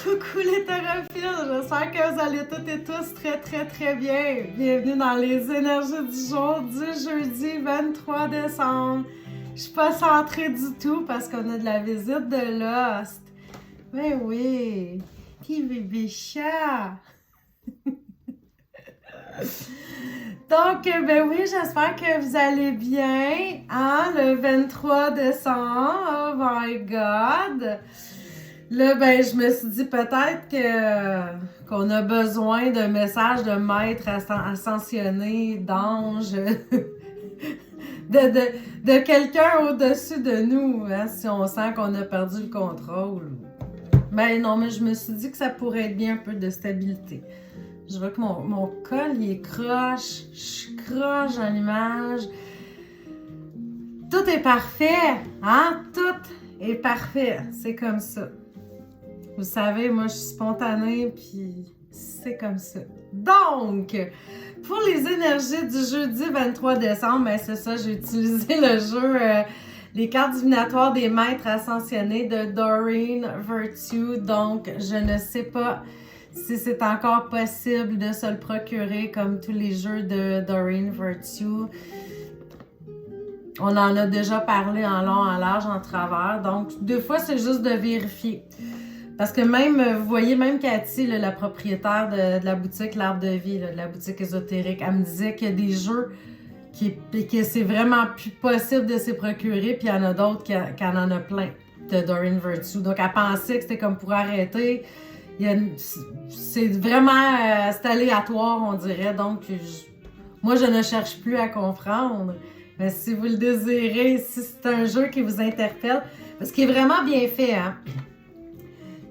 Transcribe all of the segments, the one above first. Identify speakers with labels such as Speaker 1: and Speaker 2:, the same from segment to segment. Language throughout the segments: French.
Speaker 1: Coucou les terraphiles, j'espère que vous allez toutes et tous très bien. Bienvenue dans les énergies du jour du jeudi 23 décembre. Je suis pas centrée du tout parce qu'on a de la visite de Lost. Mais oui, petit bébé chat. Donc, ben oui, j'espère que vous allez bien, hein, le 23 décembre, oh my God! Là, ben, je me suis dit peut-être qu'on a besoin d'un message de maître ascensionné, d'ange, de quelqu'un au-dessus de nous, hein, si on sent qu'on a perdu le contrôle. Ben non, mais je me suis dit que ça pourrait être bien un peu de stabilité. Je vois que mon col, il est croche, je croche dans l'image. Tout est parfait, hein? Tout est parfait, c'est comme ça. Vous savez, moi, je suis spontanée, puis c'est comme ça. Donc, pour les énergies du jeudi 23 décembre, ben c'est ça, j'ai utilisé le jeu les cartes divinatoires des maîtres ascensionnés de Doreen Virtue. Donc, je ne sais pas si c'est encore possible de se le procurer comme tous les jeux de Doreen Virtue. On en a déjà parlé en long, en large, en travers. Donc, des fois, c'est juste de vérifier. Parce que même, vous voyez, même Cathy, là, la propriétaire de la boutique L'Arbre de Vie, là, de la boutique ésotérique, elle me disait qu'il y a des jeux que c'est vraiment plus possible de se procurer, puis il y en a d'autres qui en a plein de Doreen Virtue. Donc, elle pensait que c'était comme pour arrêter. C'est vraiment c'est aléatoire, on dirait. Donc, moi, je ne cherche plus à comprendre. Mais si vous le désirez, si c'est un jeu qui vous interpelle, parce qu'il est vraiment bien fait, hein?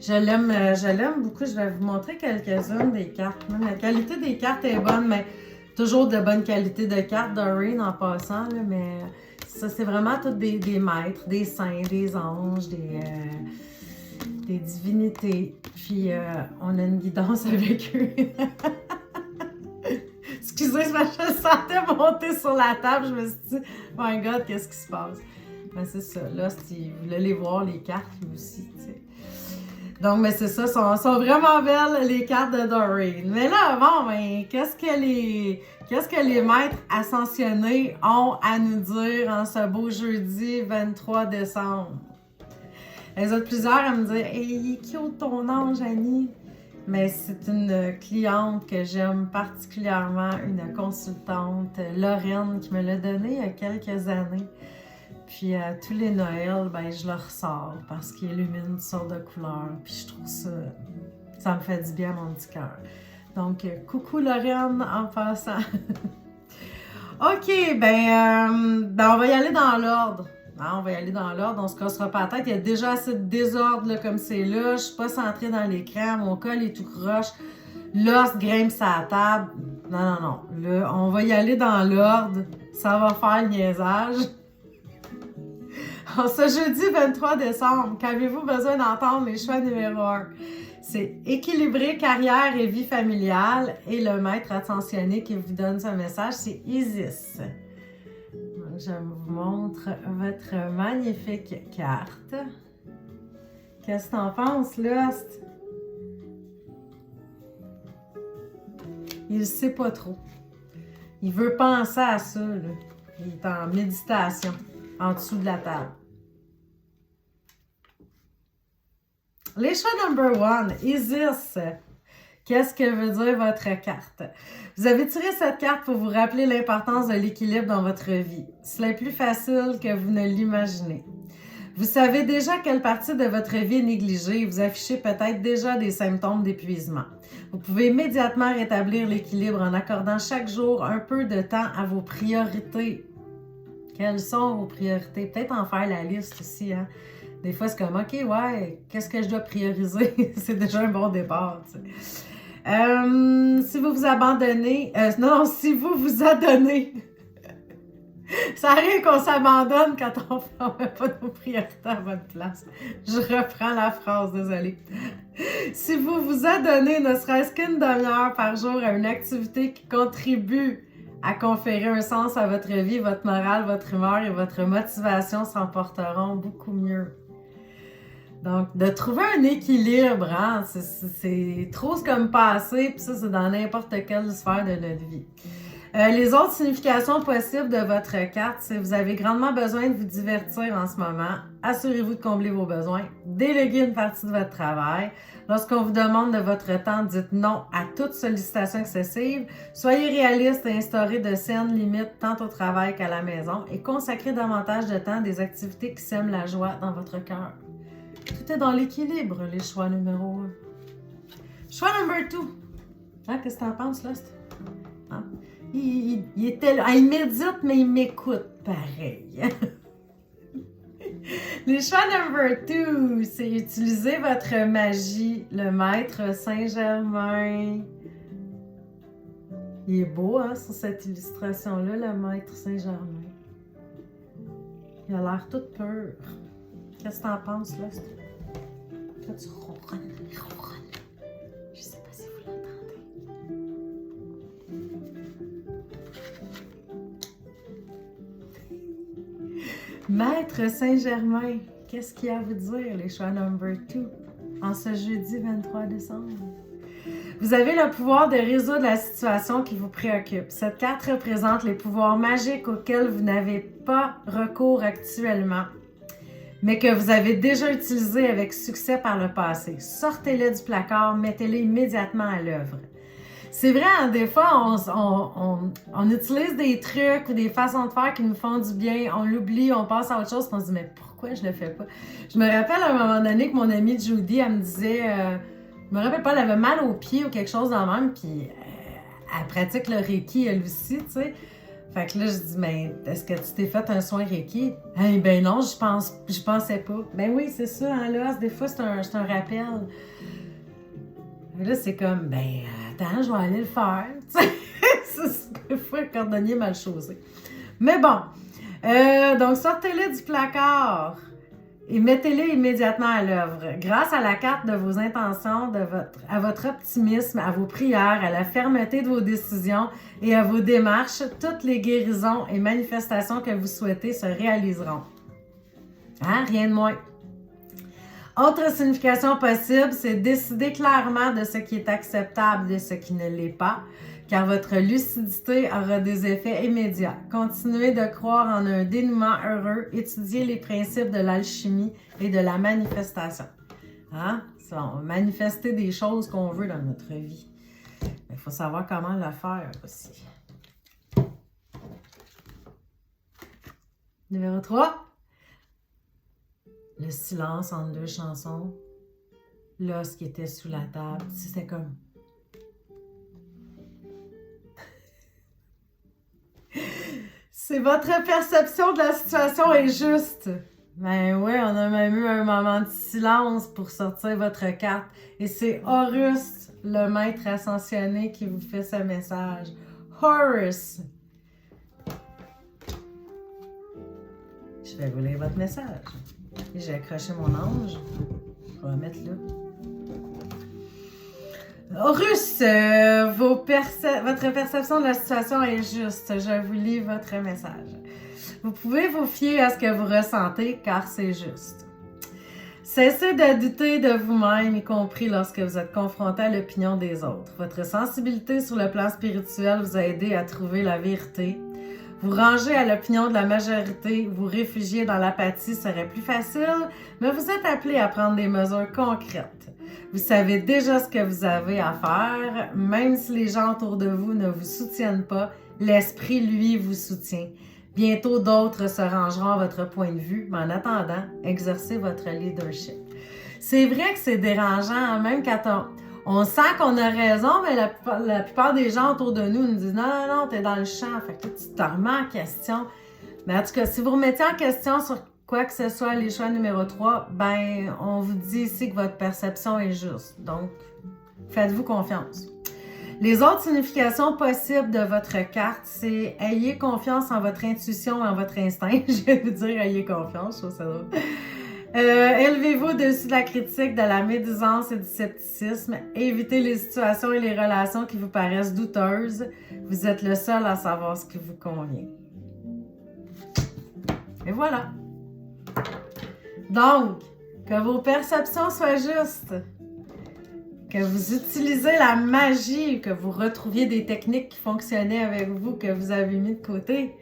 Speaker 1: Je l'aime beaucoup. Je vais vous montrer quelques-unes des cartes. Même la qualité des cartes est bonne, mais toujours de bonne qualité de cartes Doreen en passant. Là, mais ça, c'est vraiment toutes des maîtres, des saints, des anges, des divinités. Puis on a une guidance avec eux. Excusez, je me sentais monter sur la table. Je me suis dit, oh my God, qu'est-ce qui se passe? Ben c'est ça. Là, si vous voulez les voir, les cartes aussi, tu sais. Donc, mais c'est ça, sont vraiment belles les cartes de Doreen. Mais là, bon, ben, qu'est-ce que les maîtres ascensionnés ont à nous dire en ce beau jeudi 23 décembre? Les autres plusieurs à me dire, hey, il est cute ton ange, Annie. Mais c'est une cliente que j'aime particulièrement, une consultante, Lorraine, qui me l'a donné il y a quelques années. Puis tous les Noëls, ben je le ressors parce qu'il illumine toutes sortes de couleurs. Puis je trouve ça me fait du bien à mon petit cœur. Donc, coucou Lorraine en passant. OK, ben on va y aller dans l'ordre. Hein, on va y aller dans l'ordre, on se cassera pas la tête. Il y a déjà assez de désordre là, comme c'est là. Je suis pas centrée dans l'écran, mon col est tout croche. L'os grimpe sa table. Non. Là, on va y aller dans l'ordre. Ça va faire le niaisage. En ce jeudi 23 décembre, qu'avez-vous besoin d'entendre les choix numéro 1? C'est équilibrer carrière et vie familiale. Et le maître ascensionné qui vous donne ce message, c'est Isis. Donc, je vous montre votre magnifique carte. Qu'est-ce que t'en penses, Lost? Il ne sait pas trop. Il veut penser à ça, là. Il est en méditation, en dessous de la table. Les choix number 1, Isis. Qu'est-ce que veut dire votre carte? Vous avez tiré cette carte pour vous rappeler l'importance de l'équilibre dans votre vie. Cela est plus facile que vous ne l'imaginez. Vous savez déjà quelle partie de votre vie est négligée et vous affichez peut-être déjà des symptômes d'épuisement. Vous pouvez immédiatement rétablir l'équilibre en accordant chaque jour un peu de temps à vos priorités. Quelles sont vos priorités? Peut-être en faire la liste aussi, hein? Des fois, c'est comme, OK, ouais, qu'est-ce que je dois prioriser? C'est déjà un bon départ, tu sais. Si vous vous abandonnez... si vous vous adonnez... Ça arrive qu'on s'abandonne quand on ne met pas nos priorités à bonne place. Je reprends la phrase, désolée. Si vous vous adonnez ne serait-ce qu'une demi-heure par jour à une activité qui contribue à conférer un sens à votre vie, votre morale, votre humeur et votre motivation s'en porteront beaucoup mieux. Donc, de trouver un équilibre, hein, c'est trop comme passer, puis ça, c'est dans n'importe quelle sphère de notre vie. Les autres significations possibles de votre carte, c'est vous avez grandement besoin de vous divertir en ce moment. Assurez-vous de combler vos besoins. Déléguez une partie de votre travail. Lorsqu'on vous demande de votre temps, dites non à toute sollicitation excessive. Soyez réaliste et instaurez de saines limites tant au travail qu'à la maison et consacrez davantage de temps à des activités qui sèment la joie dans votre cœur. Tout est dans l'équilibre, les choix numéro 1. Choix numéro 2. Hein, qu'est-ce que tu en penses, là? Hein? Il était là. Il médite, mais il m'écoute pareil. Les choix number 2, c'est utiliser votre magie, le maître Saint-Germain. Il est beau, hein, sur cette illustration-là, le maître Saint-Germain. Il a l'air tout pur. Qu'est-ce que t'en penses, là? Là, tu ronronnes. Je sais pas si vous l'entendez. Maître Saint-Germain, qu'est-ce qu'il y a à vous dire, les choix number 2, en ce jeudi 23 décembre? Vous avez le pouvoir de résoudre la situation qui vous préoccupe. Cette carte représente les pouvoirs magiques auxquels vous n'avez pas recours actuellement, mais que vous avez déjà utilisés avec succès par le passé. Sortez-les du placard, mettez-les immédiatement à l'œuvre. C'est vrai, hein, des fois, on utilise des trucs ou des façons de faire qui nous font du bien, on l'oublie, on passe à autre chose, puis on se dit « mais pourquoi je le fais pas? » Je me rappelle à un moment donné que mon amie Judy, elle me disait, je me rappelle pas, elle avait mal aux pieds ou quelque chose dans le même, puis elle pratique le Reiki elle aussi, tu sais. Fait que là, je dis « mais est-ce que tu t'es fait un soin Reiki? » Hey, ben non, je pensais pas. Ben oui, c'est ça, hein, là, des fois, c'est un rappel. Et là, c'est comme, ben, attends, je vais aller le faire. C'est des fois un cordonnier mal chaussé. Mais bon, donc sortez-les du placard et mettez-les immédiatement à l'œuvre. Grâce à la carte de vos intentions, à votre optimisme, à vos prières, à la fermeté de vos décisions et à vos démarches, toutes les guérisons et manifestations que vous souhaitez se réaliseront. Hein? Rien de moins. Autre signification possible, c'est décider clairement de ce qui est acceptable et de ce qui ne l'est pas, car votre lucidité aura des effets immédiats. Continuez de croire en un dénouement heureux, étudiez les principes de l'alchimie et de la manifestation. Hein? On va manifester des choses qu'on veut dans notre vie. Il faut savoir comment le faire aussi. Numéro 3. Le silence entre deux chansons. L'os qui était sous la table. C'était comme... C'est votre perception de la situation est juste. Ben oui, on a même eu un moment de silence pour sortir votre carte. Et c'est Horus, le maître ascensionné, qui vous fait ce message. Horus! Je vais vous lire votre message. Et j'ai accroché mon ange. Je vais la mettre là. Horus, votre perception de la situation est juste. Je vous lis votre message. Vous pouvez vous fier à ce que vous ressentez car c'est juste. Cessez de douter de vous-même, y compris lorsque vous êtes confronté à l'opinion des autres. Votre sensibilité sur le plan spirituel vous a aidé à trouver la vérité. Vous rangez à l'opinion de la majorité, vous réfugier dans l'apathie serait plus facile, mais vous êtes appelé à prendre des mesures concrètes. Vous savez déjà ce que vous avez à faire, même si les gens autour de vous ne vous soutiennent pas, l'esprit, lui, vous soutient. Bientôt, d'autres se rangeront à votre point de vue, mais en attendant, exercez votre leadership. C'est vrai que c'est dérangeant, même quand on sent qu'on a raison, mais la plupart des gens autour de nous nous disent « Non, t'es dans le champ. » Fait que tu te remets en question. Mais en tout cas, si vous remettez en question sur quoi que ce soit les choix numéro 3, ben, on vous dit ici que votre perception est juste. Donc, faites-vous confiance. Les autres significations possibles de votre carte, c'est ayez confiance en votre intuition et en votre instinct. Je vais vous dire ayez confiance, je trouve ça drôle. Élevez-vous au-dessus de la critique, de la médisance et du scepticisme. Évitez les situations et les relations qui vous paraissent douteuses. Vous êtes le seul à savoir ce qui vous convient. Et voilà. Donc, Que vos perceptions soient justes. Que vous utilisez la magie, que vous retrouviez des techniques qui fonctionnaient avec vous, que vous avez mis de côté.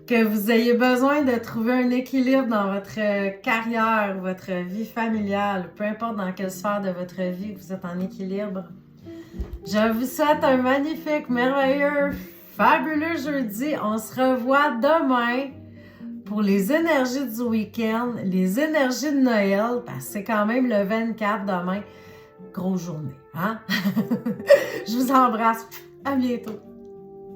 Speaker 1: Que vous ayez besoin de trouver un équilibre dans votre carrière, votre vie familiale, peu importe dans quelle sphère de votre vie vous êtes en équilibre. Je vous souhaite un magnifique, merveilleux, fabuleux jeudi. On se revoit demain pour les énergies du week-end, les énergies de Noël, parce que c'est quand même le 24 demain. Grosse journée, hein? Je vous embrasse. À bientôt.